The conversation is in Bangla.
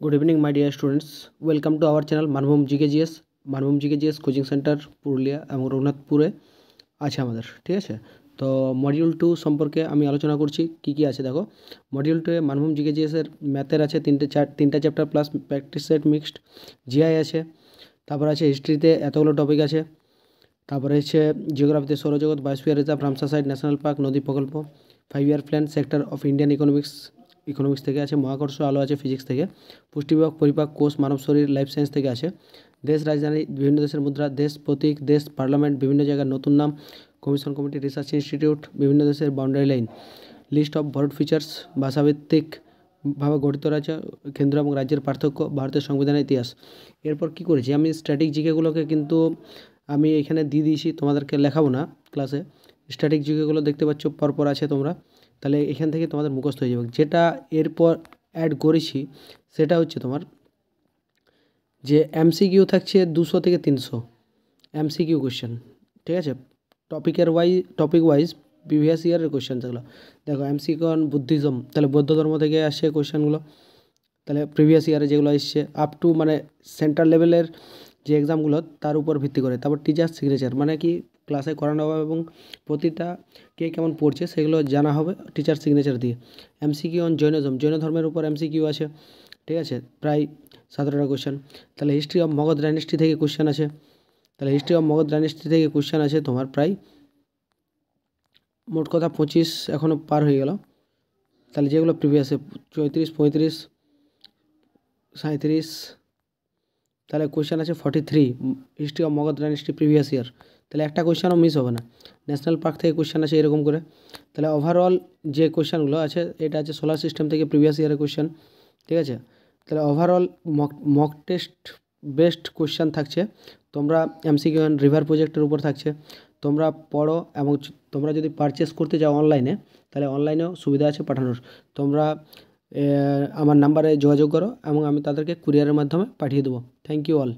Good evening, my dear students. Welcome to our channel Manbhum GKGS. Manbhum GKGS coaching centre Purulia এবং রঘুনাথপুরে আছে আমাদের, ঠিক আছে। তো মডিউল 2 সম্পর্কে আমি আলোচনা করছি কি কি আছে। দেখো, মডিউল 2 এ মানভূম জিকেজিএসের ম্যাথের আছে তিনটা chapter plus practice set mixed, GI আছে, তারপর আছে হিস্ট্রিতে এতগুলো টপিক আছে, তারপরে হচ্ছে জিওগ্রাফিতে সৌরজগৎ, biosphere reserve, Ramsar site national park, নদী প্রকল্প, 5 year plan, sector of Indian economics থেকে আছে, মহাকর্ষ আলো আছে ফিজিক্স থেকে, পুষ্টিবিভাগ, পরিপাক, কোষ, মানব শরীর, লাইফ সায়েন্স থেকে আছে, দেশ রাজধানী, বিভিন্ন দেশের মুদ্রা, দেশ প্রতীক, দেশ পার্লামেন্ট, বিভিন্ন জায়গার নতুন নাম, কমিশন কমিটি, রিসার্চ ইনস্টিটিউট, বিভিন্ন দেশের boundary line, list of border features, ভাষাভিত্তিক ভাবে গঠিত রয়েছে, কেন্দ্র এবং রাজ্যের পার্থক্য, ভারতের সংবিধানের ইতিহাস। এরপর কি করেছি আমি স্ট্যাটিক জিকেগুলোকে কিন্তু আমি এখানে দিয়ে দিয়েছি, তোমাদেরকে লেখাবো না ক্লাসে। স্ট্যাটিক জিকেগুলো দেখতে পাচ্ছ পরপর আছে তোমরা, তাহলে এখান থেকে তোমাদের মুখস্থ হয়ে যাবে। যেটা এরপর অ্যাড করেছি সেটা হচ্ছে তোমার যে এমসিকিউ থাকছে 200 থেকে 300 এমসিকিউ কোয়েশ্চেন, ঠিক আছে। টপিক ওয়াইজ প্রিভিয়াস ইয়ারের কোয়েশ্চেন সেগুলো দেখো। এমসিকিউ অন বুদ্ধিজম, তাহলে বৌদ্ধ ধর্ম থেকে আসছে কোয়েশ্চেনগুলো, তাহলে প্রিভিয়াস ইয়ারে যেগুলো এসছে আপ টু মানে সেন্টার লেভেলের যে এক্সামগুলো তার উপর ভিত্তি করে। তারপর টিচার সিগনেচার, মানে কি ক্লাসে করানো হবে এবং প্রতিটা কে কেমন পড়ছে সেগুলো জানা হবে টিচার সিগনেচার দিয়ে। এমসিকিউ অন জৈনজম, জৈন ধর্মের উপর এমসিকিউ আছে, ঠিক আছে, প্রায় 17টা কোয়েশ্চেন। তাহলে হিস্ট্রি অফ মগধ ডাইনেস্টি থেকে কোয়েশ্চেন আছে, তাহলে হিস্ট্রি অফ মগধ ডাইনেস্টি থেকে কোয়েশ্চেন আছে তোমার প্রায় মোট কথা 25 এখনও পার হয়ে গেল। তাহলে যেগুলো প্রিভিয়াসে 34, 35, 37, তাহলে কোয়েশ্চেন আছে 43 history of Magadha dynasty previous year, তাহলে একটা কোয়েশ্চেনও মিস হবে না। ন্যাশনাল পার্ক থেকে কোয়েশ্চেন আছে এরকম করে। তাহলে ওভারঅল যে কোয়েশ্চেনগুলো আছে এটা আছে সোলার সিস্টেম থেকে প্রিভিয়াস ইয়ারের কোয়েশ্চেন, ঠিক আছে। তাহলে overall mock test best question থাকছে। তোমরা এমসিকিউ রিভার প্রজেক্টের উপর থাকছে, তোমরা পড়ো এবং তোমরা যদি পারচেস করতে যাও অনলাইনে তাহলে অনলাইনেও সুবিধা আছে পাঠানোর। তোমরা আমার নাম্বারে যোগাযোগ করো এবং আমি তাদেরকে কুরিয়ারের মাধ্যমে পাঠিয়ে দেবো। Thank you all.